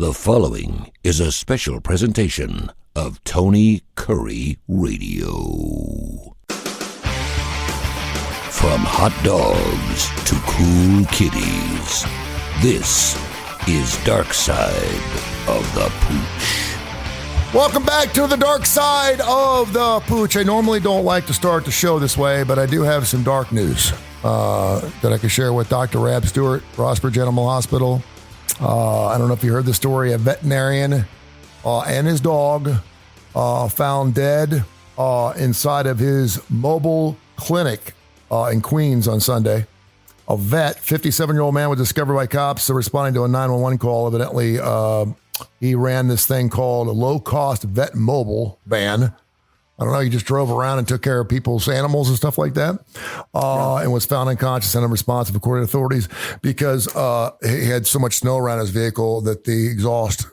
The following is a special presentation of Tony Kurre Radio. From hot dogs to cool kitties, this is Darkside of the Pooch. Welcome back to the dark side of the Pooch. I normally don't like to start the show this way, but I do have some dark news that I can share with Dr. Rab Stewart, Rossburg Animal Hospital. I don't know if you heard the story. A veterinarian and his dog found dead inside of his mobile clinic in Queens on Sunday. A vet, 57-year-old man, was discovered by cops responding to a 911 call. Evidently, he ran this thing called a low-cost vet mobile van. I don't know, he just drove around and took care of people's animals and stuff like that, and was found unconscious and unresponsive, according to authorities, because he had so much snow around his vehicle that the exhaust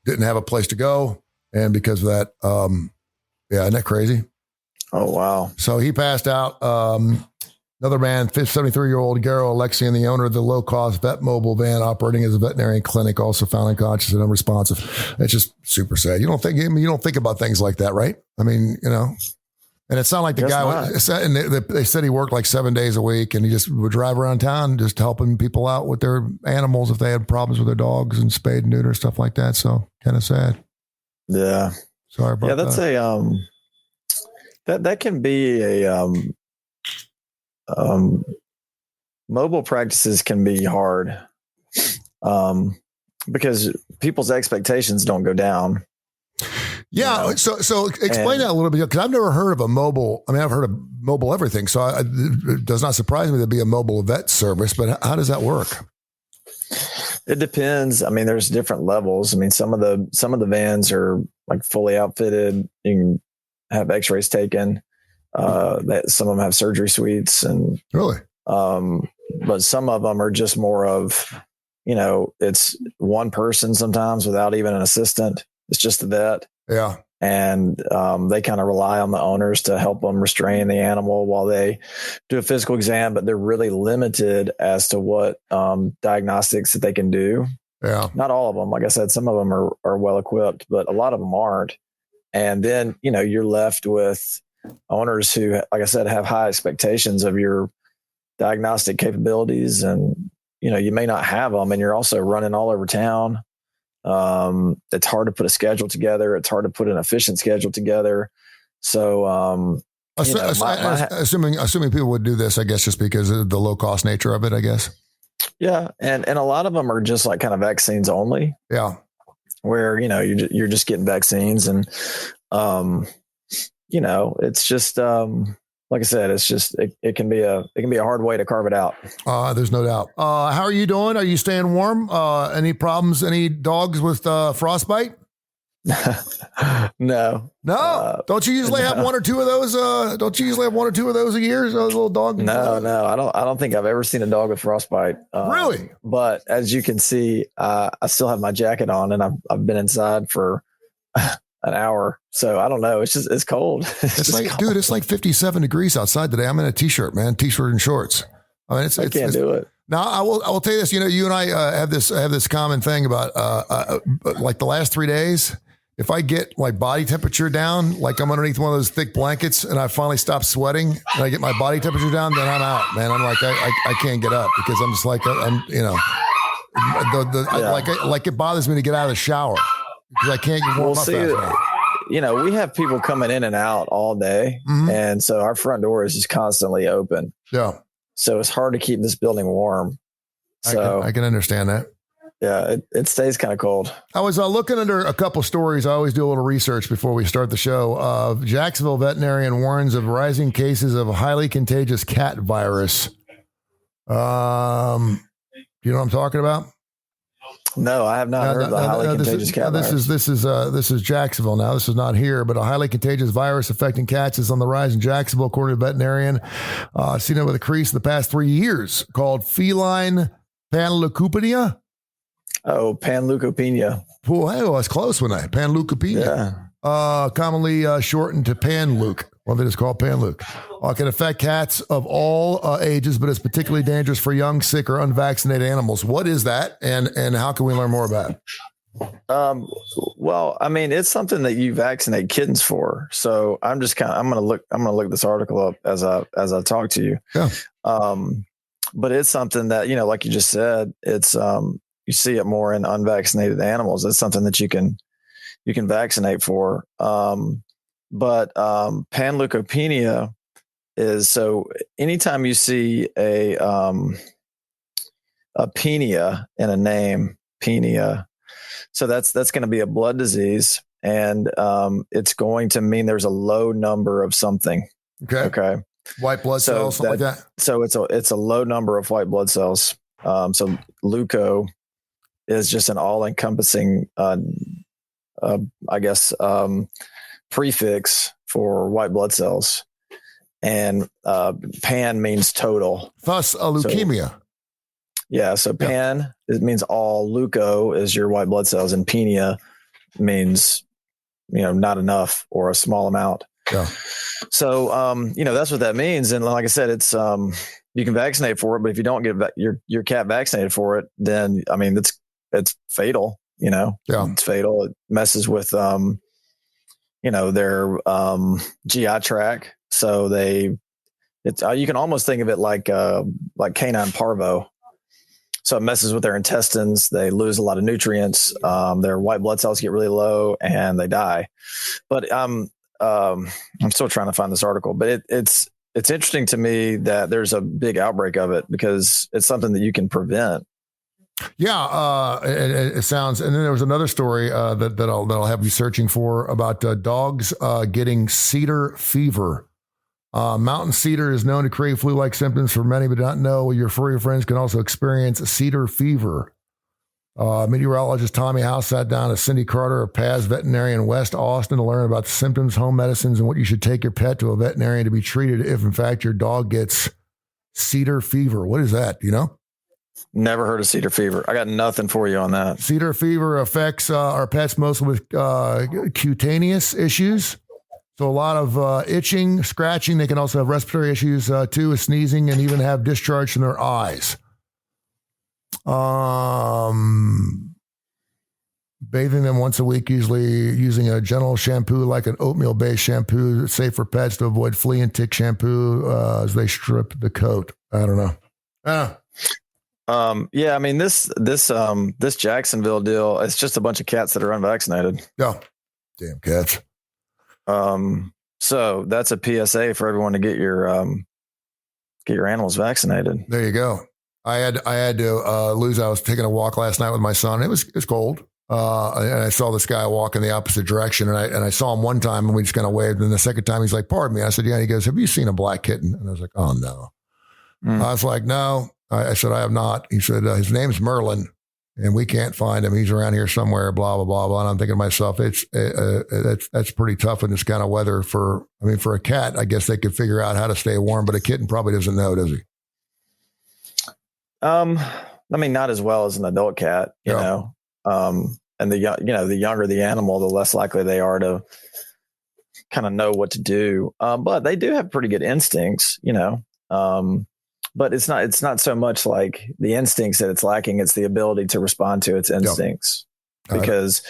didn't have a place to go. And because of that, isn't that crazy? Oh, wow. So he passed out. Another man, 73-year-old Garo Alexian, the owner of the low-cost vet mobile van operating as a veterinary clinic, also found unconscious and unresponsive. It's just super sad. You don't think about things like that, right? I mean, you know. And it sounded like the guy, and they said he worked like 7 days a week, and he just would drive around town just helping people out with their animals if they had problems with their dogs and spayed and neuter, stuff like that. So kind of sad. Yeah. Sorry about that. Yeah, that's that can be a mobile practices can be hard because people's expectations don't go down. Yeah. You know? So explain that a little bit, because I've never heard of a mobile. I mean, I've heard of mobile everything. So it does not surprise me to be a mobile vet service, but how does that work? It depends. I mean, there's different levels. I mean, some of the vans are like fully outfitted. You can have x-rays taken. That some of them have surgery suites, and really, but some of them are just more of, you know, it's one person sometimes without even an assistant. It's just the vet. Yeah. And they kind of rely on the owners to help them restrain the animal while they do a physical exam, but they're really limited as to what diagnostics that they can do. Yeah. Not all of them. Like I said, some of them are well equipped, but a lot of them aren't. And then, you know, you're left with owners who, like I said, have high expectations of your diagnostic capabilities, and, you know, you may not have them, and you're also running all over town. It's hard to put a schedule together. It's hard to put an efficient schedule together. So, assuming people would do this, I guess, just because of the low cost nature of it, I guess. Yeah. And a lot of them are just like kind of vaccines only. Yeah. Where, you know, you're just getting vaccines, and, you know, it's just, like I said, it's just, it can be a hard way to carve it out. There's no doubt. How are you doing? Are you staying warm? Any problems? Any dogs with frostbite? No. Don't you usually have one or two of those? Don't you usually have one or two of those a year? Those little dogs? No. I don't think I've ever seen a dog with frostbite. Really? But as you can see, I still have my jacket on, and I've been inside for an hour. So I don't know. It's cold. It's like, cold. Dude, it's like 57 degrees outside today. I'm in a t-shirt, man, t-shirt and shorts. I mean, I can't do it. Now I will tell you this, you know, you and I have this common thing about, like the last 3 days, if I get like body temperature down, like I'm underneath one of those thick blankets and I finally stop sweating and I get my body temperature down, then I'm out, man. I'm like, I can't get up because I'm just like, I'm, you know, like it bothers me to get out of the shower. Because I can't get warm up fast enough. You know, we have people coming in and out all day. Mm-hmm. And so our front door is just constantly open. Yeah. So it's hard to keep this building warm. So I can understand that. Yeah, it stays kind of cold. I was looking under a couple stories. I always do a little research before we start the show. Jacksonville veterinarian warns of rising cases of highly contagious cat virus. Do you know what I'm talking about? No, I have not heard of the highly contagious cat virus. This is Jacksonville now. This is not here, but a highly contagious virus affecting cats is on the rise in Jacksonville, according to a veterinarian. Seen it with a crease in the past 3 years, called feline panleukopenia. Oh, panleukopenia. Oh, that's close, wasn't it? Panleukopenia. Yeah. Commonly shortened to panleuk. Well, they just call it panleuk. Can affect cats of all ages, but it's particularly dangerous for young, sick, or unvaccinated animals. What is that, and how can we learn more about it? Well, I mean, it's something that you vaccinate kittens for. So I'm going to look this article up as I talk to you. Yeah. But it's something that, like you just said, it's, you see it more in unvaccinated animals. It's something that you can vaccinate for. But panleukopenia is, so anytime you see a penia in a name, penia, so that's going to be a blood disease, and it's going to mean there's a low number of something. Okay. White blood cells, something like that. So it's a low number of white blood cells. So leuko is just an all-encompassing, prefix for white blood cells, and pan means total. Thus, a leukemia. So pan, it means all. Leuko is your white blood cells, and penia means, not enough or a small amount. Yeah. So, that's what that means. And like I said, it's, you can vaccinate for it, but if you don't get your cat vaccinated for it, then, I mean, it's fatal, it's fatal. It messes with, their, GI tract. So you can almost think of it like canine parvo. So it messes with their intestines. They lose a lot of nutrients. Their white blood cells get really low and they die. But I'm still trying to find this article, but it's interesting to me that there's a big outbreak of it because it's something that you can prevent. Yeah, it sounds. And then there was another story that I'll have you searching for about dogs getting cedar fever. Mountain cedar is known to create flu-like symptoms for many, but not know your furry friends can also experience cedar fever. Meteorologist Tommy House sat down with Cindy Carter, a Paz veterinarian in West Austin, to learn about the symptoms, home medicines, and what you should take your pet to a veterinarian to be treated if, in fact, your dog gets cedar fever. What is that? Do you know? Never heard of cedar fever. I got nothing for you on that. Cedar fever affects our pets mostly with cutaneous issues. So a lot of itching, scratching. They can also have respiratory issues too, with sneezing, and even have discharge from their eyes. Bathing them once a week, usually using a gentle shampoo like an oatmeal-based shampoo, safe for pets to avoid flea and tick shampoo as they strip the coat. I don't know. I mean, this Jacksonville deal, it's just a bunch of cats that are unvaccinated. Yeah. Damn cats. So that's a PSA for everyone to get your animals vaccinated. There you go. I had to lose. I was taking a walk last night with my son. It was cold. And I saw this guy walk in the opposite direction, and I saw him one time, and we just kind of waved. And the second time, he's like, "Pardon me." I said, "Yeah." And he goes, "Have you seen a black kitten?" And I was like, "Oh no." I was like, "No." I said, "I have not." He said, "His name's Merlin, and we can't find him. He's around here somewhere." Blah blah blah blah. And I'm thinking to myself, that's pretty tough in this kind of weather. For a cat, I guess they could figure out how to stay warm, but a kitten probably doesn't know, does he? I mean, not as well as an adult cat, you know. And the younger the animal, the less likely they are to kind of know what to do. But they do have pretty good instincts, but it's not so much like the instincts that it's lacking. It's the ability to respond to its instincts because,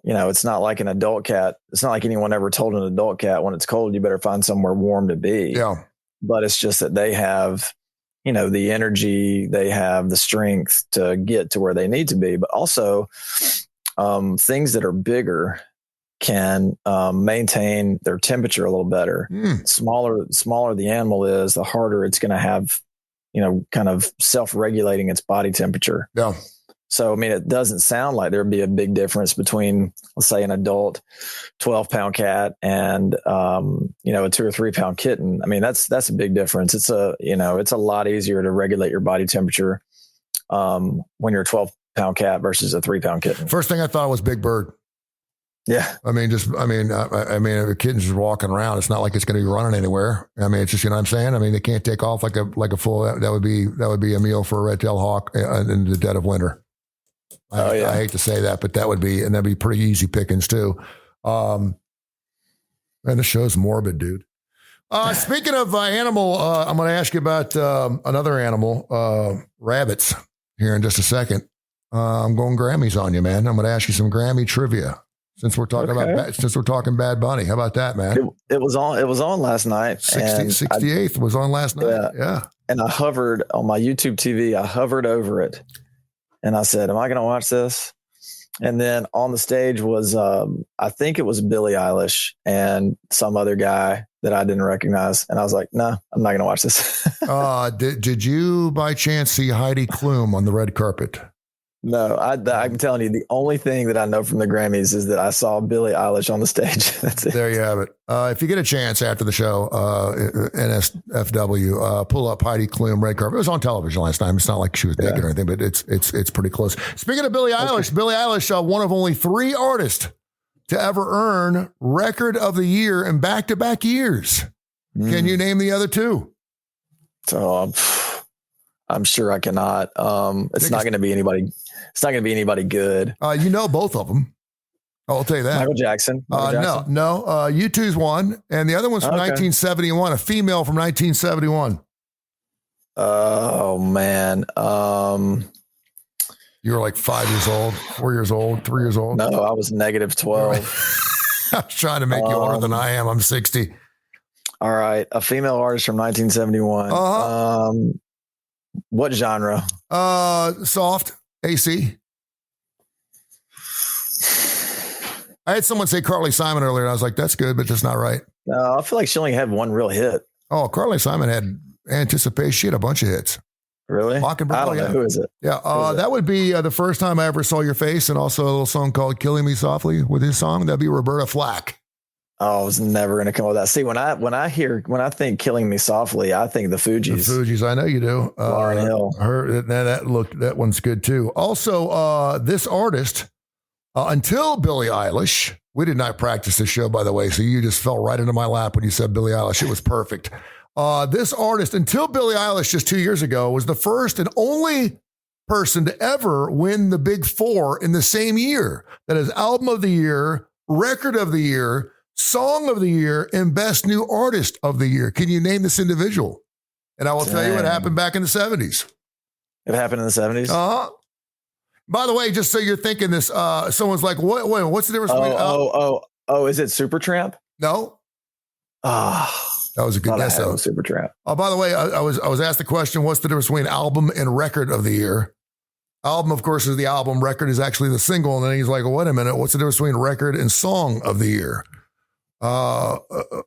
it's not like an adult cat. It's not like anyone ever told an adult cat when it's cold, you better find somewhere warm to be. Yeah. But it's just that they have, the energy, they have the strength to get to where they need to be, but also things that are bigger can maintain their temperature a little better. Smaller the animal is, the harder it's going to have, kind of self-regulating its body temperature. Yeah. So, I mean, it doesn't sound like there'd be a big difference between, let's say, an adult 12-pound cat and, a 2 or 3 pound kitten. I mean, that's a big difference. It's a lot easier to regulate your body temperature when you're a 12-pound cat versus a 3-pound kitten. First thing I thought was Big Bird. Yeah. I mean, if a kitten's just walking around, it's not like it's going to be running anywhere. I mean, it's just, what I'm saying? I mean, they can't take off like a full, that would be a meal for a red-tailed hawk in the dead of winter. I hate to say that, but that'd be pretty easy pickings too. And the show's morbid, dude. Speaking of animal, I'm going to ask you about another animal, rabbits, here in just a second. I'm going Grammys on you, man. I'm going to ask you some Grammy trivia since we're talking about Bad Bunny. How about that, man? It was on last night. 68th was on last night. Yeah. And I hovered on my YouTube TV. I hovered over it, and I said, "Am I going to watch this?" And then on the stage was, I think it was Billie Eilish and some other guy that I didn't recognize. And I was like, no, I'm not going to watch this. Did you by chance see Heidi Klum on the red carpet? No, I'm telling you, the only thing that I know from the Grammys is that I saw Billie Eilish on the stage. That's it. There you have it. If you get a chance after the show, NSFW, pull up Heidi Klum red carpet. It was on television last time. It's not like she was naked or anything, but it's pretty close. Speaking of Billie Eilish, Billie Eilish, one of only 3 artists to ever earn Record of the Year in back-to-back years. Can you name the other 2? So I'm sure I cannot. It's not going to be anybody. It's not going to be anybody good. You know both of them. I'll tell you that. Michael Jackson. No. U2's one, and the other one's from 1971. A female from 1971. Oh man. You were like 5 years old, 4 years old, 3 years old. No, I was negative 12. I was trying to make you older than I am. I'm 60. All right, a female artist from 1971. What genre? Soft. AC. I had someone say Carly Simon earlier, and I was like, that's good, but that's not right. No, I feel like she only had one real hit. Oh, Carly Simon had Anticipation. She had a bunch of hits. Really? Mockingbird. I don't know. Who is it? Yeah, that would be the first time I ever saw your face, and also a little song called Killing Me Softly with his song. That'd be Roberta Flack. Oh, I was never going to come up with that. See, when I think Killing Me Softly, I think the Fugees. The Fugees, I know you do. Lauryn Hill. That one's good too. Also, this artist, until Billie Eilish, we did not practice this show, by the way, so you just fell right into my lap when you said Billie Eilish. It was perfect. This artist, until Billie Eilish just 2 years ago, was the first and only person to ever win the Big Four in the same year. That is Album of the Year, Record of the Year, Song of the Year, and Best New Artist of the Year. Can you name this individual? And I will tell you what happened back in the 70s. It happened in the 70s? Uh-huh. By the way, just so you're thinking this, someone's like, what's the difference between... is it Supertramp? No. That was a good guess, though. Supertramp. Oh, by the way, I was asked the question, what's the difference between album and record of the year? Album, of course, is the album. Record is actually the single. And then he's like, well, wait a minute. What's the difference between record and song of the year?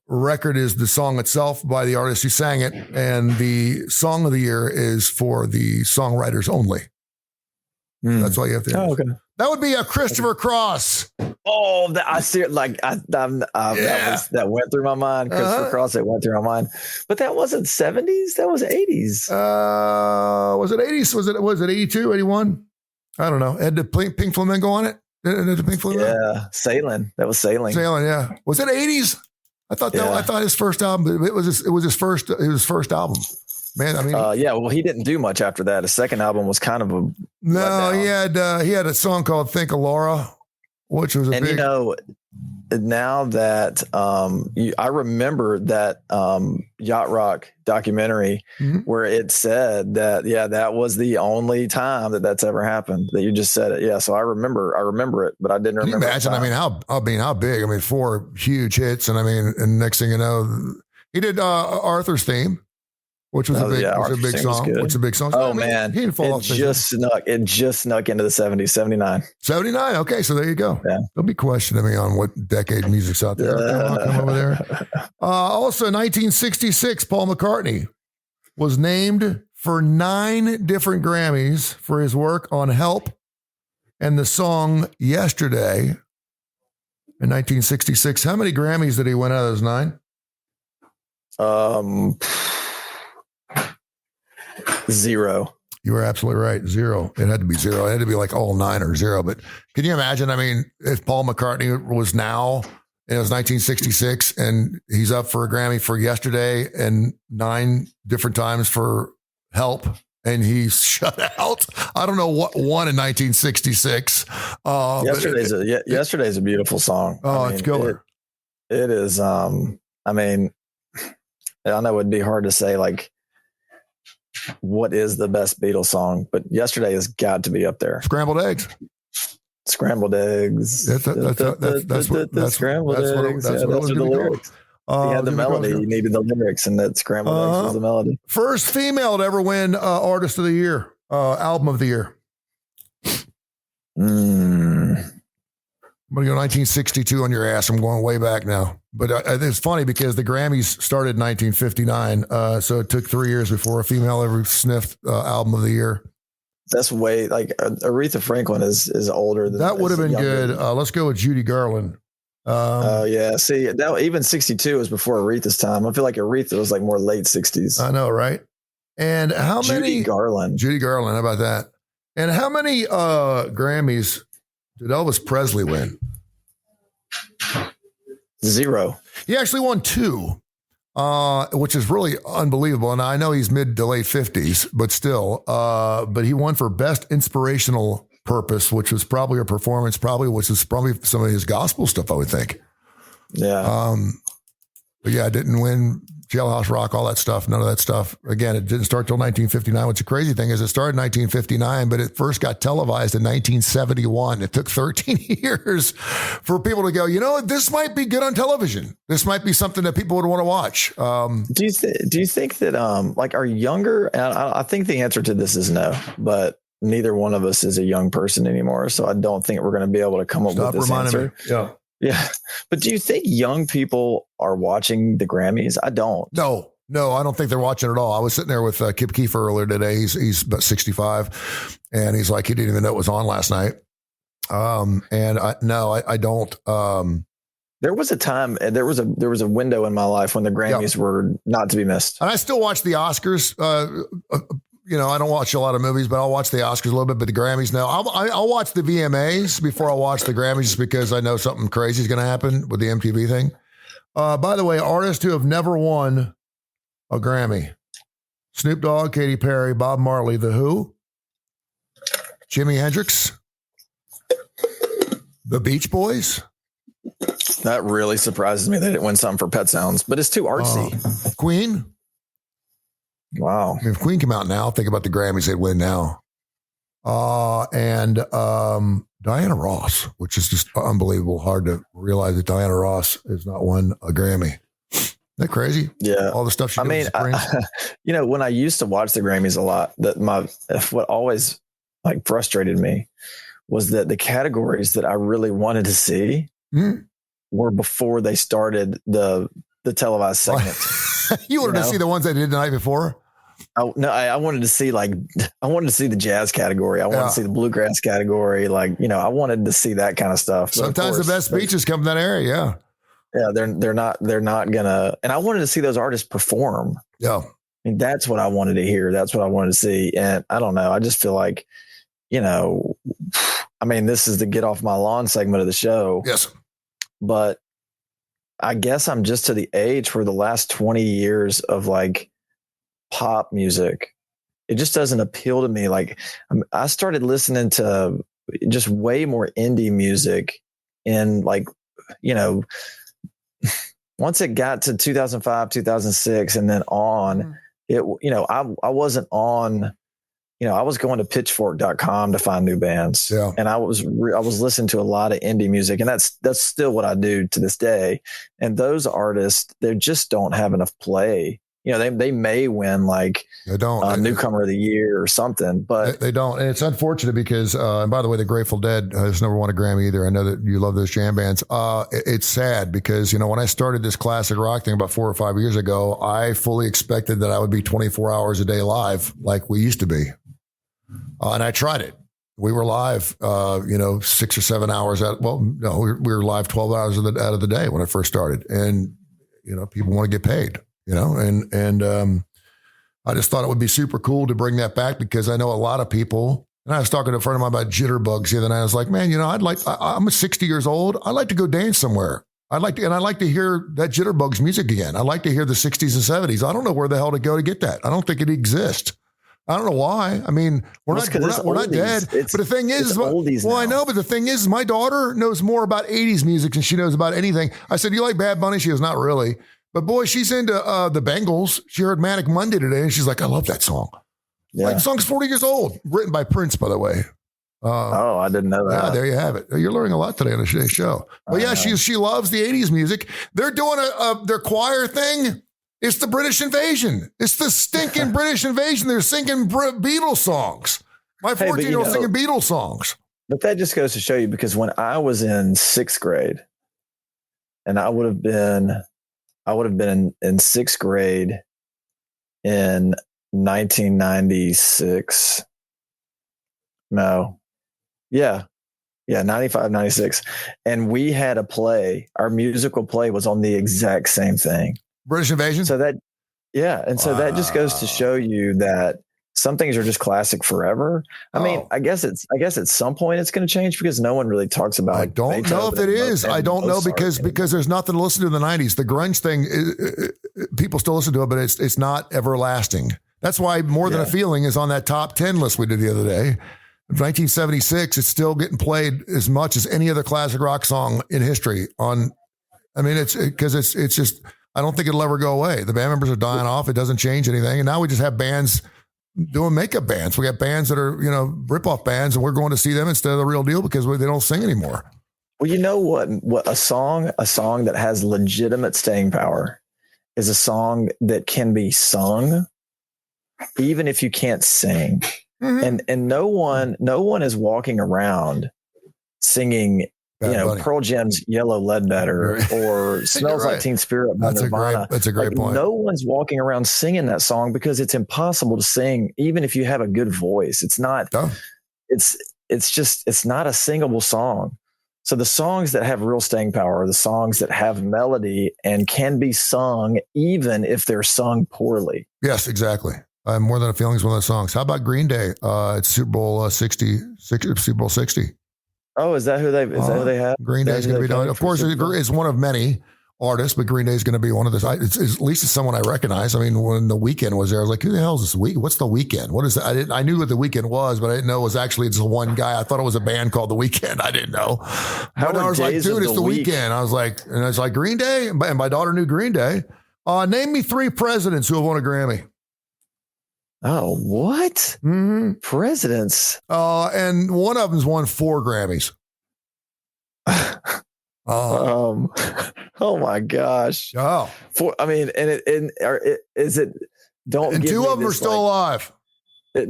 Record is the song itself by the artist who sang it, and the song of the year is for the songwriters only. That's all you have to do. Oh, okay. That would be a Christopher Cross. Oh, I see it. Like that went through my mind. Christopher Cross, that went through my mind. But that wasn't 70s. That was 80s. Was it 80s? Was it 82, 81? I don't know. Had the Pink Flamingo on it? The Pink Flamingo? Yeah, Sailing. That was Sailing. Sailing, yeah. Was it 80s? I thought his first album. It was his first album. Man, I mean, well, he didn't do much after that. His second album was kind of a letdown. He had a song called "Think of Laura," which was big. Now that I remember that Yacht Rock documentary where it said that that was the only time that's ever happened. That you just said it, yeah. So I remember it, but I didn't remember. Can you imagine? I mean, how big? I mean, 4 huge hits, and next thing you know, he did Arthur's Theme. Which was a big song. Which is a big song. Oh, man. He didn't fall off. It just snuck into the 70s, 79. 79. Okay. So there you go. Yeah. Don't be questioning me on what decade music's out there. Come over there. Also, 1966, Paul McCartney was named for 9 different Grammys for his work on Help and the song Yesterday in 1966. How many Grammys did he win out of those 9? 0. You were absolutely right. 0. It had to be 0. It had to be like all 9 or 0. But can you imagine? I mean, if Paul McCartney was now, it was 1966, and he's up for a Grammy for Yesterday and 9 different times for Help, and he's shut out. I don't know what won in 1966. Yesterday's a beautiful song. Oh, it's killer. It is. I mean, I know it'd be hard to say like what is the best Beatles song, but Yesterday has got to be up there. Scrambled eggs. Scrambled eggs. That's what Scrambled eggs. That's what the lyrics. He had the melody. You needed the lyrics, and that Scrambled eggs was the melody. First female to ever win Artist of the Year, Album of the Year. I'm going to go 1962 on your ass. I'm going way back now. But it's funny because the Grammys started in 1959. So it took 3 years before a female ever sniffed Album of the Year. That's way, like, Aretha Franklin is older than that. Would have been good. Let's go with Judy Garland. Yeah. See, that even 62 was before Aretha's time. I feel like Aretha was like more late 60s. I know, right? And how many? Judy Garland. How about that? And how many Grammys did Elvis Presley win? 0. He actually won 2, which is really unbelievable. And I know he's mid to late 50s, but still. But he won for Best Inspirational Purpose, which was probably a performance, which is probably some of his gospel stuff, I would think. Yeah. But yeah, I didn't win Jailhouse Rock, all that stuff, none of that stuff. Again, it didn't start till 1959. What's the crazy thing is it started in 1959, but it first got televised in 1971. It took 13 years for people to go, you know, this might be good on television. This might be something that people would want to watch. Do you think that like our younger, and I think the answer to this is no, but neither one of us is a young person anymore. So I don't think we're going to be able to come up with this answer. Yeah. Yeah. But do you think young people are watching the Grammys? I don't. No, I don't think they're watching at all. I was sitting there with Kip Keefer earlier today. He's about 65 and he's like, he didn't even know it was on last night. And I don't. There was a time, there was a window in my life when the Grammys were not to be missed. And I still watch the Oscars. You know, I don't watch a lot of movies, but I'll watch the Oscars a little bit, but the Grammys, no. I'll watch the VMAs before I watch the Grammys just because I know something crazy is going to happen with the MTV thing. By the way, artists who have never won a Grammy: Snoop Dogg, Katy Perry, Bob Marley, The Who, Jimi Hendrix, The Beach Boys. That really surprises me they didn't win something for Pet Sounds, but it's too artsy. Queen. Wow. If Queen came out now, think about the Grammys, they'd win now. And Diana Ross, which is just unbelievable. Hard to realize that Diana Ross has not won a Grammy. Isn't that crazy? Yeah. All the stuff she did. You know, when I used to watch the Grammys a lot, what always like frustrated me was that the categories that I really wanted to see were before they started the televised segment. You wanted to see the ones they did the night before? I wanted to see the jazz category. I wanted to see the bluegrass category. Like, you know, I wanted to see that kind of stuff. Sometimes the best speeches come from that area. Yeah. They're not gonna, and I wanted to see those artists perform. Yeah. I mean, that's what I wanted to hear. That's what I wanted to see. And I don't know. I just feel like, you know, I mean, this is the get off my lawn segment of the show. Yes. But I guess I'm just to the age where the last 20 years of like pop music, it just doesn't appeal to me. Like I started listening to just way more indie music in like, you know, once it got to 2005, 2006 and then on it, you know, I wasn't on, you know, I was going to pitchfork.com to find new bands and I was listening to a lot of indie music and that's still what I do to this day. And those artists, they just don't have enough play. You know, they may win like newcomer of the year or something, but they don't. And it's unfortunate because, and by the way, the Grateful Dead has never won a Grammy either. I know that you love those jam bands. It's sad because, you know, when I started this classic rock thing about 4 or 5 years ago, I fully expected that I would be 24 hours a day live like we used to be. And I tried it. We were live, 6 or 7 hours out. Well, no, we were live 12 hours out of the day when I first started. And, you know, people want to get paid, you know, and I just thought it would be super cool to bring that back because I know a lot of people, and I was talking to a friend of mine about jitterbugs the other night. I was like, man, you know, I'm 60 years old. I'd like to go dance somewhere. I'd like to hear that jitterbugs music again. I'd like to hear the 60s and 70s. I don't know where the hell to go to get that. I don't think it exists. I don't know why. I mean, we're not dead. But the thing is, I know, but the thing is, my daughter knows more about 80s music than she knows about anything. I said, you like Bad Bunny? She goes, not really. But boy, she's into the Bengals. She heard Manic Monday today, and she's like, I love that song. Yeah. Like the song's 40 years old, written by Prince, by the way. I didn't know that. Yeah, there you have it. You're learning a lot today on today's show. But yeah, she loves the 80s music. They're doing their choir thing. It's the British invasion. It's the stinking British invasion. They're singing Beatles songs. My 14-year-old singing Beatles songs. But that just goes to show you, because when I was in sixth grade, and I would have been in sixth grade in 1996. No. Yeah, 95, 96. And we had a play. Our musical play was on the exact same thing. British invasion? So that that just goes to show you that some things are just classic forever. I mean, I guess at some point it's going to change, because no one really talks about. I don't know if it is. I don't know because there's nothing to listen to in the 90s. The grunge thing, people still listen to it, but it's not everlasting. That's why More Than a Feeling is on that top 10 list we did the other day. 1976, it's still getting played as much as any other classic rock song in history. It's just, I don't think it'll ever go away. The band members are dying off. It doesn't change anything. And now we just have bands doing makeup bands. We got bands that are, rip-off bands, and we're going to see them instead of the real deal because they don't sing anymore. Well, you know what a song that has legitimate staying power is a song that can be sung even if you can't sing. Mm-hmm. And no one is walking around singing, Pearl Jam's Yellow Ledbetter or Smells Like Teen Spirit by Nirvana. That's a great point. No one's walking around singing that song because it's impossible to sing, even if you have a good voice. It's not. It's not a singable song. So the songs that have real staying power are the songs that have melody and can be sung, even if they're sung poorly. Yes, exactly. More Than a Feeling is one of those songs. How about Green Day? It's Super Bowl 60. Oh, is that who they have? Green Day is going to be done. Of course, it's one of many artists, but Green Day is going to be one of this. At least it's someone I recognize. I mean, when The Weeknd was there, I was like, who the hell is this Weeknd? What's The Weeknd? What is that? I knew what The Weeknd was, but I didn't know it was actually just one guy. I thought it was a band called The Weeknd. I didn't know. I was like, dude, it's The Weeknd. I was like, Green Day? And my daughter knew Green Day. Name me 3 presidents who have won a Grammy. Oh, what? Mm-hmm. Presidents. And one of them's won 4 Grammys. Oh my gosh. Oh. Is it? Don't. And 2 of them are still alive.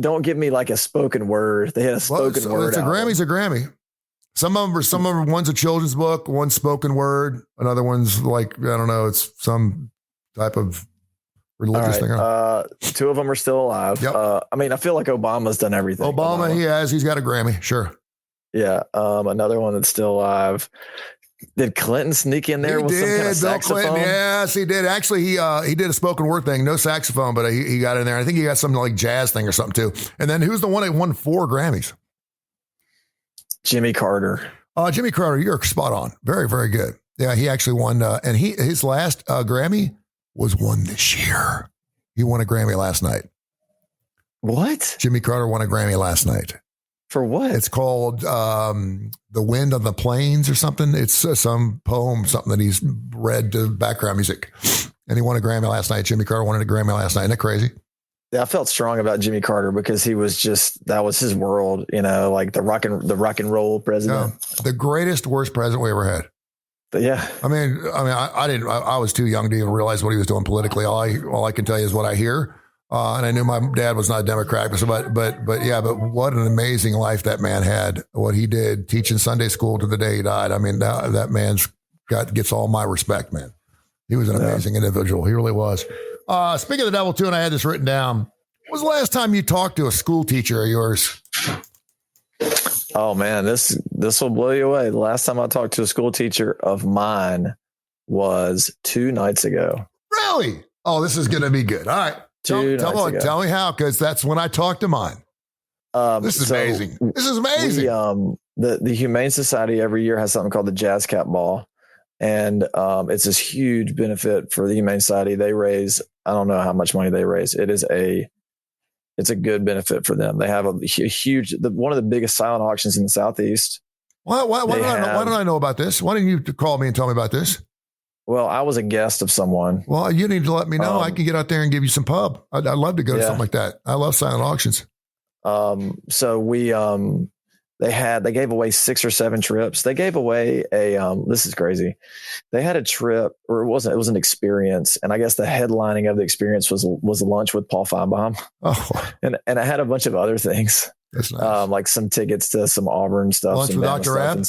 Don't give me like a spoken word. They had a spoken word. It's a Grammy's a Grammy. Some of them one's a children's book, one's spoken word, another one's like, I don't know, it's some type of religious thing. 2 of them are still alive. Yep. I feel like Obama's done everything. Obama. He's got a Grammy. Sure. Yeah. Another one that's still alive. Did Clinton sneak in there with some kind of saxophone? Clinton, yes, he did. Actually, he did a spoken word thing, no saxophone, but he got in there. I think he got something like jazz thing or something too. And then who's the one that won 4 Grammys? Jimmy Carter. Jimmy Carter, you're spot on. Very, very good. Yeah, he actually won, and his last Grammy was won this year. He won a Grammy last night. What? Jimmy Carter won a Grammy last night. For what? It's called The Wind on the Plains or something. It's some poem, something that he's read to background music. And he won a Grammy last night. Jimmy Carter won a Grammy last night. Isn't that crazy? Yeah, I felt strong about Jimmy Carter because he was that was his world, like the rock and roll president. Yeah. The greatest, worst president we ever had. But yeah. I was too young to even realize what he was doing politically. All I can tell you is what I hear. And I knew my dad was not a Democrat, but what an amazing life that man had. What he did, teaching Sunday school to the day he died. I mean, that man's gets all my respect, man. He was an amazing individual. He really was. Speaking of the devil too, and I had this written down. When was the last time you talked to a school teacher of yours? Oh man, this will blow you away. The last time I talked to a school teacher of mine was 2 nights ago. Really? Oh, this is going to be good. All right. Tell me how, because that's when I talked to mine. This is amazing. This is amazing. The Humane Society every year has something called the Jazz Cap Ball. And it's this huge benefit for the Humane Society. They raise, I don't know how much money they raise. It's a good benefit for them. They have a huge, one of the biggest silent auctions in the Southeast. Why don't I know about this? Why didn't you call me and tell me about this? Well, I was a guest of someone. Well, you need to let me know. I can get out there and give you some pub. I'd love to go to something like that. I love silent auctions. So we, they gave away 6 or 7 trips. They gave away this is crazy. They had a trip, or it was an experience. And I guess the headlining of the experience was lunch with Paul Feinbaum. Oh, and I had a bunch of other things. That's nice. Like some tickets to some Auburn stuff. Lunch with Dr. Rabb?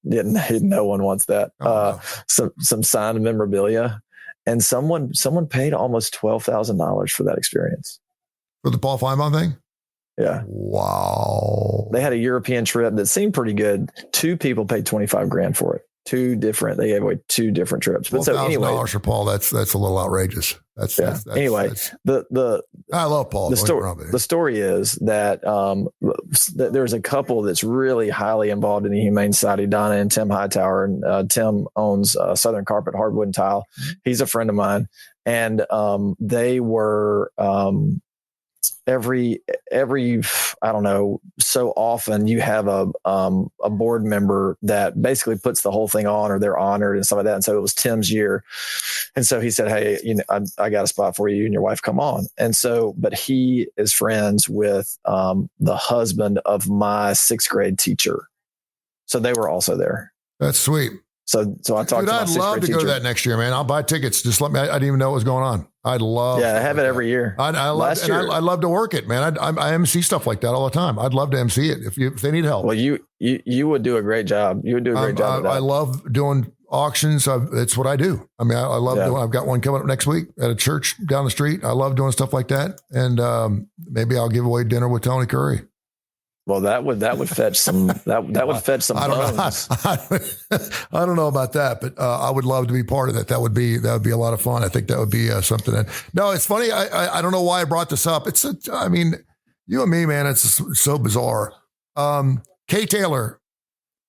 No one wants that. No. Some signed memorabilia, and someone paid almost $12,000 for that experience. For the Paul Feinbaum thing? Yeah. Wow. They had a European trip that seemed pretty good. 2 people paid $25,000 for it. They gave away 2 different trips. But so anyway, for Paul, that's a little outrageous. That's anyway. I love Paul. The story is that there's a couple that's really highly involved in the Humane Society, Donna and Tim Hightower, and Tim owns Southern Carpet Hardwood and Tile. He's a friend of mine, and they were every I don't know, so often you have a board member that basically puts the whole thing on, or they're honored and stuff like that. And so it was Tim's year. And so he said, hey, I got a spot for you and your wife, come on. And so, but he is friends with the husband of my 6th grade teacher. So they were also there. That's sweit. So I talked to my 6th grade teacher. I'd love to go to that next year, man. I'll buy tickets. Just let me, I didn't even know what was going on. I'd love. Yeah, I have it every year. I'd love to work it, man. I MC stuff like that all the time. I'd love to MC it if they need help. Well, you would do a great job. You would do a great job. I love doing auctions. It's what I do. I mean, I love doing. I've got one coming up next week at a church down the street. I love doing stuff like that, and maybe I'll give away dinner with Tony Kurre. Well, that would fetch some would fetch some bones. I don't know about that, but I would love to be part of that. That would be a lot of fun. I think that would be something. No, it's funny. I don't know why I brought this up. I mean, you and me, man. It's so bizarre. Kay Taylor,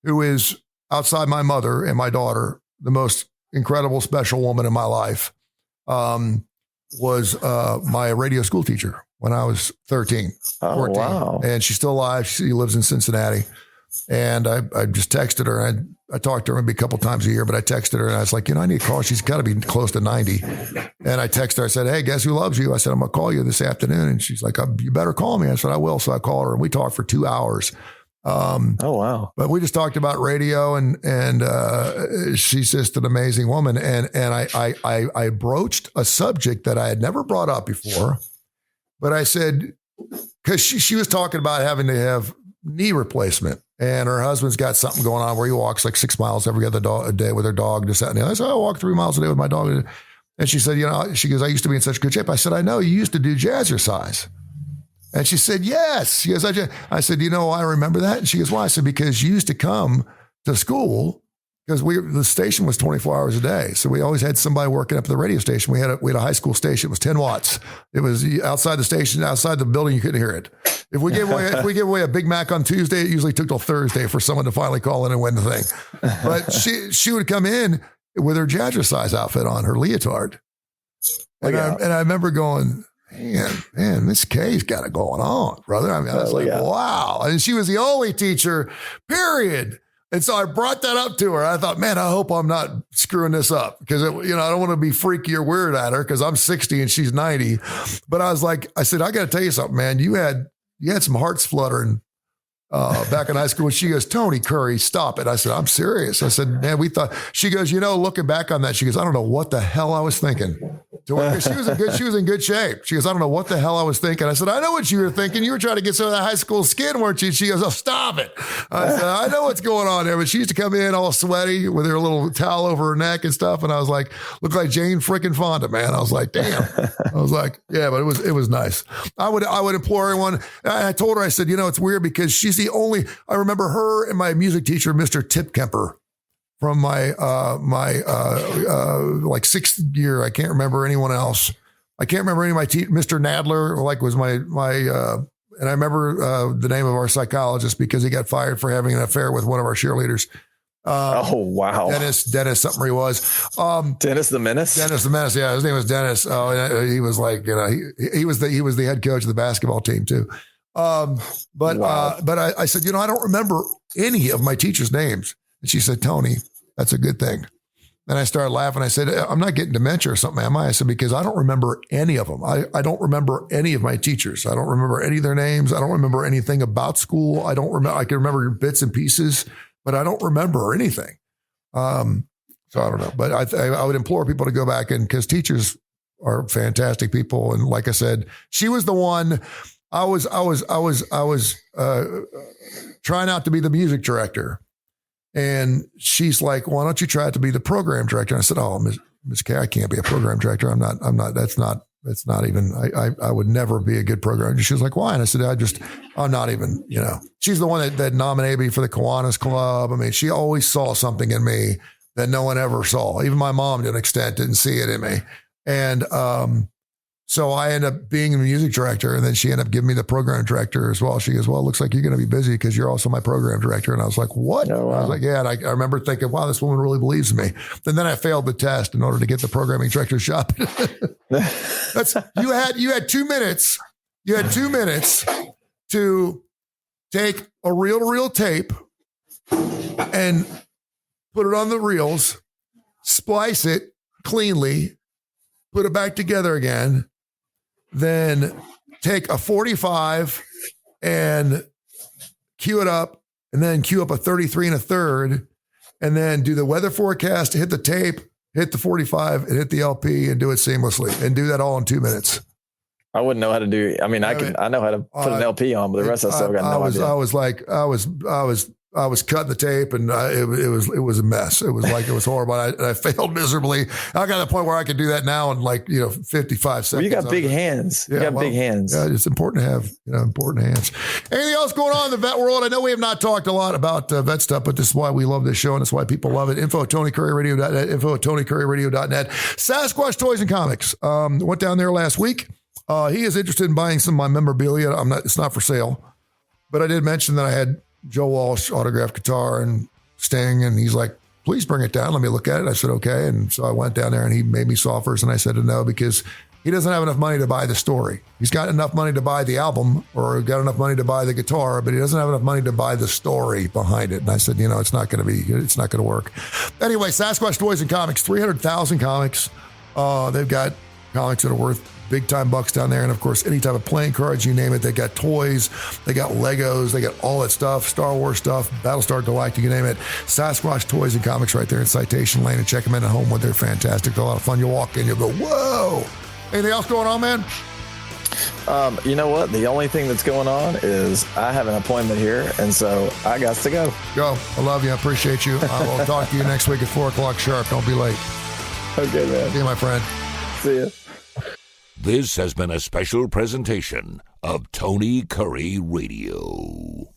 who is outside my mother and my daughter, the most incredible, special woman in my life, was my radio school teacher when I was 13, 14. Wow. And she's still alive. She lives in Cincinnati. And I just texted her. I talked to her maybe a couple times a year, but I texted her and I was like, I need to call her. She's got to be close to 90. And I texted her. I said, hey, guess who loves you? I said, I'm going to call you this afternoon. And she's like, you better call me. I said, I will. So I called her and we talked for 2 hours. Oh, wow. But we just talked about radio and she's just an amazing woman. And I broached a subject that I had never brought up before. But I said, because she was talking about having to have knee replacement, and her husband's got something going on where he walks like 6 miles every other day with her dog. Just that and the other. I said, I walk 3 miles a day with my dog. And she said, she goes, I used to be in such good shape. I said, I know, you used to do jazzercise. And she said, yes. She goes, I said, I remember that. And she goes, why? I said, because you used to come to school because the station was 24 hours a day. So we always had somebody working up at the radio station. We had a high school station. It was 10 watts. It was outside the station, outside the building. You couldn't hear it. If we gave away a Big Mac on Tuesday, it usually took till Thursday for someone to finally call in and win the thing. But she would come in with her jazzercise outfit on, her leotard. And I remember going, man, Miss Kay's got it going on, brother. I mean, I was wow. And she was the only teacher, period. And so I brought that up to her. I thought, man, I hope I'm not screwing this up because, I don't want to be freaky or weird at her because I'm 60 and she's 90. But I said, I got to tell you something, man. You had some hearts fluttering back in high school. And she goes, Tony Kurre, stop it. I said, I'm serious. I said, man, she goes, looking back on that, she goes, I don't know what the hell I was thinking. She was in good shape. She goes, I don't know what the hell I was thinking. I said, I know what you were thinking. You were trying to get some of that high school skin, weren't you? She goes, oh, stop it. I said, I know what's going on there. But she used to come in all sweaty with her little towel over her neck and stuff. And I was like, looked like Jane freaking Fonda, man. I was like, damn. I was like, yeah, but it was nice. I would implore everyone. I told her, I said, it's weird because she's the only, I remember her and my music teacher, Mr. Tipkemper. From my like 6th year, I can't remember anyone else. I can't remember any of my Mr. Nadler was my and I remember the name of our psychologist because he got fired for having an affair with one of our cheerleaders. Oh wow, Dennis, something he was. Dennis the Menace. Dennis the Menace. Yeah, his name was Dennis. Oh, and he was like he was the head coach of the basketball team too. But I said I don't remember any of my teachers' names, and she said, Tony, that's a good thing. And I started laughing. I said, I'm not getting dementia or something, am I? I said, because I don't remember any of them. I don't remember any of my teachers. I don't remember any of their names. I don't remember anything about school. I can remember bits and pieces, but I don't remember anything. So I don't know, but I would implore people to go back because teachers are fantastic people. And like I said, she was the one. I was trying out to be the music director, and she's like, "Why don't you try out to be the program director?" And I said, "Oh, Miss K, I can't be a program director. I'm not. That's not even. I would never be a good program." She was like, "Why?" And I said, I'm not even. She's the one that nominated me for the Kiwanis Club. I mean, she always saw something in me that no one ever saw. Even my mom, to an extent, didn't see it in me. And so I ended up being the music director, and then she ended up giving me the program director as well. She goes, "Well, it looks like you're going to be busy because you're also my program director." And I was like, "What?" Oh, wow. I was like, "Yeah." And I remember thinking, "Wow, this woman really believes in me." And then I failed the test in order to get the programming director's job. You had 2 minutes. You had 2 minutes to take a reel-to-reel tape and put it on the reels, splice it cleanly, put it back together again, then take a 45 and cue it up, and then cue up a 33 1/3, and then do the weather forecast, hit the tape, hit the 45, and hit the LP, and do it seamlessly, and do that all in 2 minutes. I wouldn't know how to do. I mean, I know how to put an LP on, but the rest of the stuff I got no idea. I was cutting the tape, and it was a mess. It was horrible. I failed miserably. I got to the point where I could do that now in 55 seconds. Well, you got big hands. You got big hands. Yeah, it's important to have important hands. Anything else going on in the vet world? I know we have not talked a lot about vet stuff, but this is why we love this show, and it's why people love it. Info at TonyCurryRadio.net. Info at TonyCurryRadio.net. Sasquatch Toys and Comics. Went down there last week. He is interested in buying some of my memorabilia. It's not for sale, but I did mention that I had Joe Walsh autographed guitar and Sting, and he's like, "Please bring it down. Let me look at it." I said, "Okay." And so I went down there, and he made me offers, and I said no, because he doesn't have enough money to buy the story. He's got enough money to buy the album, or got enough money to buy the guitar, but he doesn't have enough money to buy the story behind it. And I said, it's not going to work. Anyway, Sasquatch Toys and Comics, 300,000 comics. They've got comics that are worth big time bucks down there. And of course, any type of playing cards, you name it. They got toys, they got Legos, they got all that stuff, Star Wars stuff, Battlestar Galactica, you name it. Sasquatch Toys and Comics right there in Citation Lane, and check them in at Homewood. They're fantastic. They're a lot of fun. You walk in, you'll go, "Whoa." Anything else going on, man? You know what? The only thing that's going on is I have an appointment here, and so I got to go. Go. I love you. I appreciate you. I will talk to you next week at 4 o'clock sharp. Don't be late. Okay, man. See you, my friend. See ya. This has been a special presentation of Tony Curry Radio.